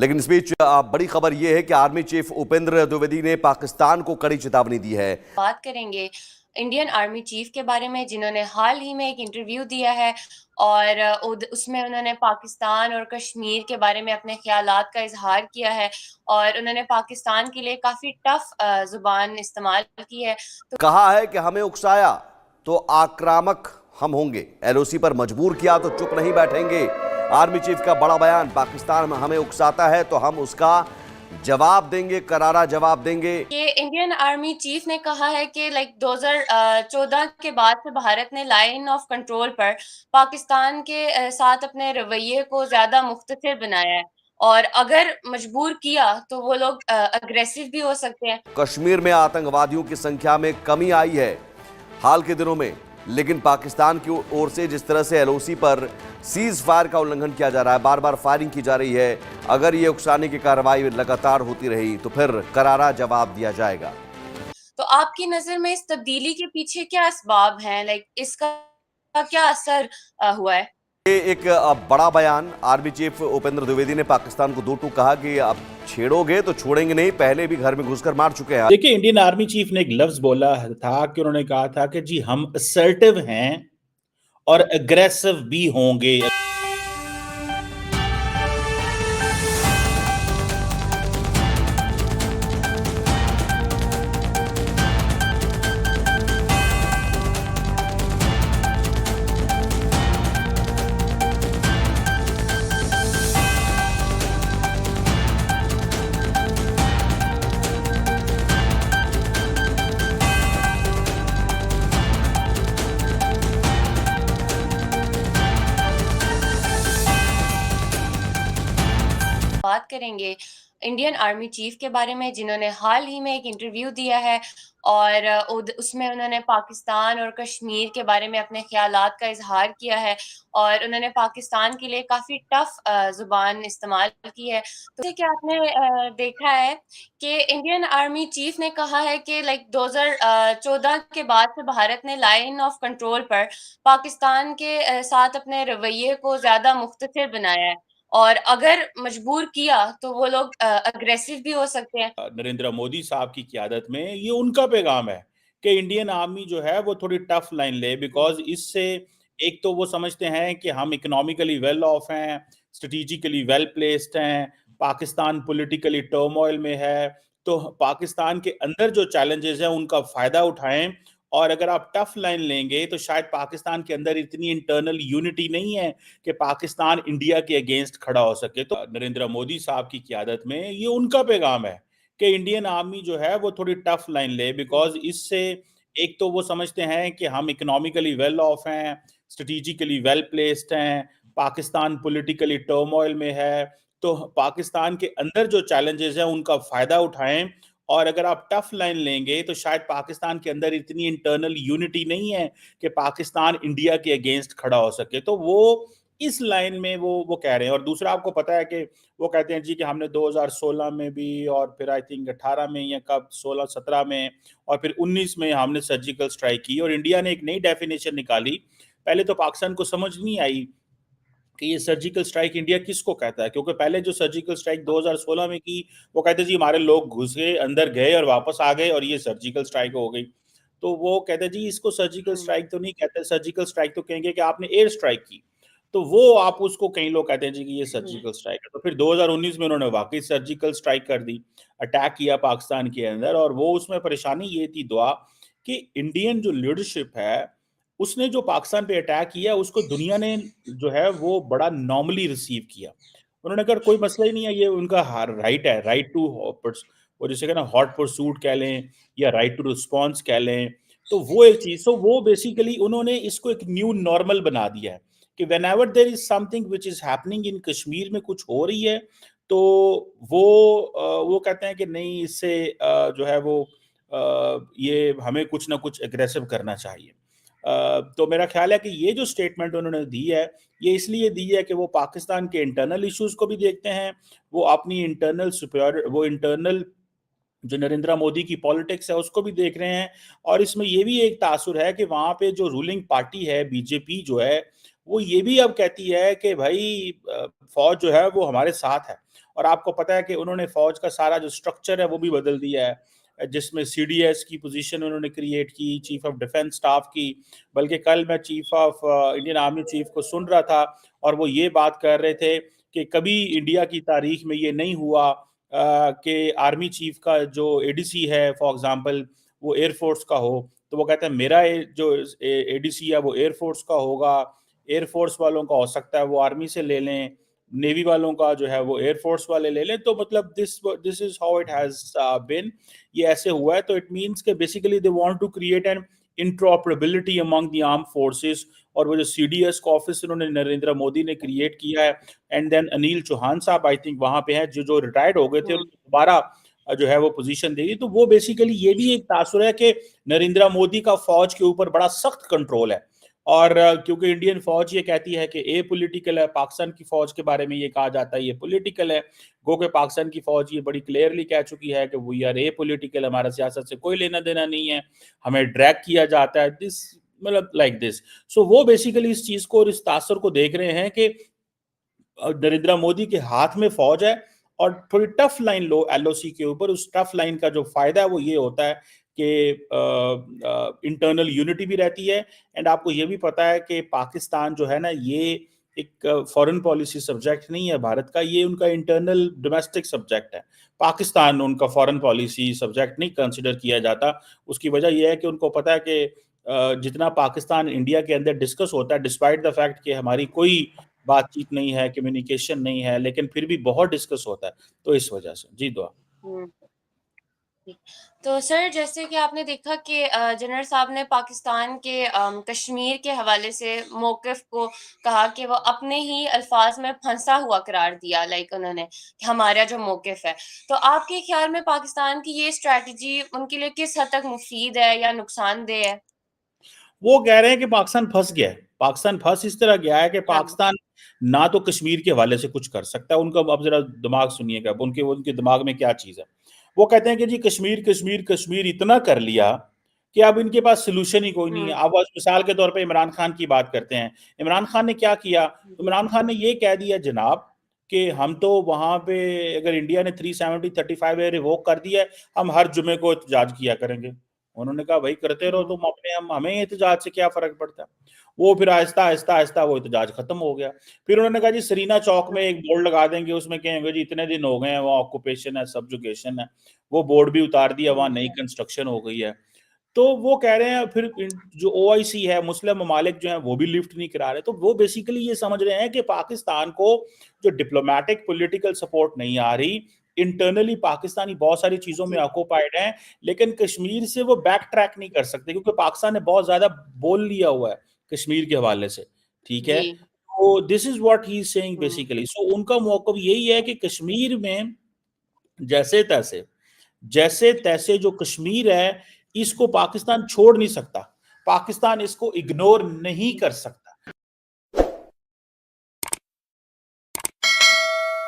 लेकिन इस बीच बड़ी खबर यह है कि आर्मी चीफ उपेंद्र द्विवेदी ने पाकिस्तान को कड़ी चेतावनी दी है। बात करेंगे इंडियन आर्मी चीफ के बारे में, जिन्होंने हाल ही में एक इंटरव्यू दिया है और उसमें उन्होंने पाकिस्तान और कश्मीर के बारे में अपने ख्यालात का इजहार किया है और उन्होंने पाकिस्तान के लिए काफी टफ जुबान इस्तेमाल की है। तो कहा है कि हमें उकसाया तो आक्रामक हम होंगे, एलओसी पर मजबूर किया तो चुप नहीं बैठेंगे। आर्मी चीफ का बड़ा बयान, पाकिस्तान हमें उकसाता है तो हम उसका जवाब देंगे, करारा जवाब देंगे। ये इंडियन आर्मी चीफ ने कहा है कि 2014 के बाद से भारत ने लाइन ऑफ कंट्रोल पर पाकिस्तान के साथ अपने रवैये को ज्यादा मुख्तसर बनाया है और अगर मजबूर किया तो वो लोग अग्रेसिव भी हो सकते हैं। कश्मीर में आतंकवादियों की संख्या में कमी आई है हाल के दिनों में, लेकिन पाकिस्तान की ओर से जिस तरह से एलओसी पर सीज फायर का उल्लंघन किया जा रहा है, बार बार फायरिंग की जा रही है, अगर ये उकसाने की कार्रवाई लगातार होती रही तो फिर करारा जवाब दिया जाएगा। तो आपकी नजर में इस तब्दीली के पीछे क्या असबाब हैं? इसका क्या असर हुआ है? ये एक बड़ा बयान, आर्मी चीफ उपेंद्र द्विवेदी ने पाकिस्तान को दो टूक कहा कि अब छेड़ोगे तो छोड़ेंगे नहीं, पहले भी घर में घुसकर मार चुके हैं। देखिए, इंडियन आर्मी चीफ ने एक लफ्ज बोला था कि उन्होंने कहा था कि जी हम असर्टिव हैं और अग्रेसिव भी होंगे। बात करेंगे इंडियन आर्मी चीफ के बारे में, जिन्होंने हाल ही में एक इंटरव्यू दिया है और उसमें उन्होंने पाकिस्तान और कश्मीर के बारे में अपने ख्यालात का इजहार किया है और उन्होंने पाकिस्तान के लिए काफी टफ जुबान इस्तेमाल की है। तो जैसे कि आपने देखा है कि इंडियन आर्मी चीफ ने कहा है कि 2014 के बाद से भारत ने लाइन ऑफ कंट्रोल पर पाकिस्तान के साथ अपने रवैये को ज्यादा मुख्तसर बनाया है और अगर मजबूर किया तो वो लोग अग्रेसिव भी हो सकते हैं। नरेंद्र मोदी साहब की क़यादत में ये उनका पैगाम है कि इंडियन आर्मी जो है वो थोड़ी टफ लाइन ले, बिकॉज इससे एक तो वो समझते हैं कि हम इकोनॉमिकली वेल ऑफ हैं, स्ट्रेटेजिकली वेल प्लेस्ड हैं, पाकिस्तान पॉलिटिकली टर्मोइल में है, तो पाकिस्तान के अंदर जो चैलेंजेस हैं उनका फायदा उठाएं। और अगर आप टफ लाइन लेंगे तो शायद पाकिस्तान के अंदर इतनी इंटरनल यूनिटी नहीं है कि पाकिस्तान इंडिया के अगेंस्ट खड़ा हो सके। तो नरेंद्र मोदी साहब की क़यादत में ये उनका पैगाम है कि इंडियन आर्मी जो है वो थोड़ी टफ लाइन ले, बिकॉज इससे एक तो वो समझते हैं कि हम इकोनॉमिकली वेल ऑफ हैं, स्ट्रेटेजिकली वेल प्लेस्ड हैं, पाकिस्तान पॉलिटिकली टर्मोइल में है, तो पाकिस्तान के अंदर जो चैलेंजेस हैं उनका फायदा उठाएं। और अगर आप टफ लाइन लेंगे तो शायद पाकिस्तान के अंदर इतनी इंटरनल यूनिटी नहीं है कि पाकिस्तान इंडिया के अगेंस्ट खड़ा हो सके। तो वो इस लाइन में वो कह रहे हैं। और दूसरा, आपको पता है कि वो कहते हैं जी कि हमने 2016 में भी और फिर आई थिंक 18 में या कब 16-17 में और फिर 19 में हमने सर्जिकल स्ट्राइक की और इंडिया ने एक नई डेफिनेशन निकाली। पहले तो पाकिस्तान को समझ नहीं आई कि ये सर्जिकल स्ट्राइक इंडिया किसको कहता है, क्योंकि पहले जो सर्जिकल स्ट्राइक 2016 में की वो कहते जी हमारे लोग घुसे अंदर गए और वापस आ गए और ये सर्जिकल स्ट्राइक हो गई। तो वो कहते जी इसको सर्जिकल स्ट्राइक तो नहीं कहते, सर्जिकल स्ट्राइक तो कहेंगे कि आपने एयर स्ट्राइक की, तो वो आप उसको कई लोग कहते हैं जी कि ये सर्जिकल स्ट्राइक है। तो फिर 2019 में उन्होंने वाकई सर्जिकल स्ट्राइक कर दी, अटैक किया पाकिस्तान के अंदर। और वो उसमें परेशानी ये थी दुआ कि इंडियन जो लीडरशिप है उसने जो पाकिस्तान पे अटैक किया उसको दुनिया ने जो है वो बड़ा नॉर्मली रिसीव किया। उन्होंने कहा कोई मसला ही नहीं है, ये उनका राइट है, राइट टू वो जिसे कहना हॉट परसूट कह लें या राइट टू रिस्पॉन्स कह लें। तो वो एक चीज, तो वो बेसिकली उन्होंने इसको एक न्यू नॉर्मल बना दिया है कि when ever there is something which is happening in Kashmir में, कुछ हो रही है तो वो कहते हैं कि नहीं, इससे जो है वो ये हमें कुछ ना कुछ एग्रेसिव करना चाहिए। तो मेरा ख्याल है कि ये जो स्टेटमेंट उन्होंने दी है ये इसलिए दी है कि वो पाकिस्तान के इंटरनल इश्यूज को भी देखते हैं, वो अपनी इंटरनल सुपीरियर, वो इंटरनल जो नरेंद्र मोदी की पॉलिटिक्स है उसको भी देख रहे हैं। और इसमें ये भी एक तासुर है कि वहां पे जो रूलिंग पार्टी है बीजेपी जो है वो ये भी अब कहती है कि भाई फौज जो है वो हमारे साथ है। और आपको पता है कि उन्होंने फौज का सारा जो स्ट्रक्चर है वो भी बदल दिया है, जिसमें सीडीएस की पोजीशन उन्होंने क्रिएट की, चीफ ऑफ डिफेंस स्टाफ की। बल्कि कल मैं chief of Indian army chief को सुन रहा था और वो ये बात कर रहे थे कि कभी इंडिया की तारीख में ये नहीं हुआ कि आर्मी चीफ का जो एडीसी है फॉर एग्जांपल वो एयरफोर्स का हो। तो वो कहते हैं मेरा जो एडीसी है वो एयरफोर्स का होगा, एयरफोर्स वालों का हो सकता है वो आर्मी से ले लें, नेवी वालों का जो है वो एयरफोर्स वाले ले लें। तो मतलब this is how it has been, ये ऐसे हुआ है। तो इट मींस के basically they want to create an interoperability among the arm forces, और वो जो सीडीएस का ऑफिस उन्होंने नरेंद्र मोदी ने क्रिएट किया है, एंड देन अनिल चौहान साहब आई थिंक वहां पे हैं जो रिटायर्ड हो गए थे, दोबारा जो है वो पोजीशन दे दी। तो वो बेसिकली ये भी एक तासुर है कि नरेंद्र मोदी का फौज के ऊपर बड़ा सख्त कंट्रोल है। और क्योंकि इंडियन फौज ये कहती है कि ए पॉलिटिकल है, पाकिस्तान की फौज के बारे में ये कहा जाता है ये पॉलिटिकल है, गो के पाकिस्तान की फौज ये बड़ी क्लियरली कह चुकी है कि वी आर ए पॉलिटिकल, हमारा सियासत से कोई लेना देना नहीं है, हमें ड्रैग किया जाता है, दिस मतलब लाइक दिस। सो वो बेसिकली इस चीज को और इस तासर को देख रहे हैं कि नरेंद्र मोदी के हाथ में फौज है और थोड़ी टफ लाइन लो एलओसी के ऊपर। उस टफ लाइन का जो फायदा है वो ये होता है कि इंटरनल यूनिटी भी रहती है, एंड आपको ये भी पता है कि पाकिस्तान जो है ना ये एक फॉरेन पॉलिसी सब्जेक्ट नहीं है भारत का, ये उनका इंटरनल डोमेस्टिक सब्जेक्ट है। पाकिस्तान उनका फॉरेन पॉलिसी सब्जेक्ट नहीं कंसिडर किया जाता। उसकी वजह यह है कि उनको पता है कि जितना पाकिस्तान इंडिया के अंदर डिस्कस होता है, डिस्पाइट द फैक्ट कि हमारी कोई बातचीत नहीं है, कम्युनिकेशन नहीं है, लेकिन फिर भी बहुत डिस्कस होता है। तो इस वजह से जी दुआ। तो सर जैसे कि आपने देखा कि जनरल साहब ने पाकिस्तान के कश्मीर के हवाले से मौक़िफ़ को कहा कि वो अपने ही अल्फाज में फंसा हुआ करार दिया, लाइक उन्होंने कि हमारा जो मौक़िफ़ है। तो आपके ख्याल में पाकिस्तान की ये स्ट्रैटेजी उनके लिए किस हद तक मुफीद है या नुकसानदेह है? वो कह रहे हैं कि पाकिस्तान फंस गया है। पाकिस्तान फंस इस तरह गया है कि हाँ। पाकिस्तान ना तो कश्मीर के हवाले से कुछ कर सकता है। उनका अब जरा दिमाग सुनिएगा, उनके दिमाग में क्या चीज़ है। वो कहते हैं कि जी कश्मीर कश्मीर कश्मीर इतना कर लिया कि अब इनके पास सॉल्यूशन ही कोई नहीं है। अब मिसाल के तौर पे इमरान खान की बात करते हैं। इमरान खान ने क्या किया? इमरान खान ने ये कह दिया जनाब कि हम तो वहाँ पे अगर इंडिया ने 370-35 रिवोक कर दिया है, हम हर जुमे को एहतजाज किया करेंगे। उन्होंने कहा भाई करते रहो तुम अपने, हमें एहतजाज से क्या फर्क पड़ता है। वो फिर आहिस्ता आहिस्ता आहिस्ता वो एहतजाज खत्म हो गया। फिर उन्होंने कहा जी सरीना चौक में एक बोर्ड लगा देंगे, उसमें कहेंगे जी इतने दिन हो गए हैं वहाँ ऑक्यूपेशन है, सब्जुगेशन है। वो बोर्ड भी उतार दिया, वहाँ नई कंस्ट्रक्शन हो गई है। तो वो कह रहे हैं फिर जो ओआईसी है, मुस्लिम ममालिक जो है वो भी लिफ्ट नहीं करा रहे। तो वो बेसिकली ये समझ रहे हैं कि पाकिस्तान को जो डिप्लोमेटिक पॉलिटिकल सपोर्ट नहीं आ रही, इंटरनली पाकिस्तानी बहुत सारी चीजों में ऑक्यूपाइड हैं, लेकिन कश्मीर से वो बैक ट्रैक नहीं कर सकते क्योंकि पाकिस्तान ने बहुत ज्यादा बोल लिया हुआ है कश्मीर के हवाले से। ठीक है, तो this is what he is saying basically. So उनका मौक़िफ़ यही है कि कश्मीर में जैसे तैसे जो कश्मीर है इसको पाकिस्तान छोड़ नहीं सकता, पाकिस्तान इसको इग्नोर नहीं कर सकता।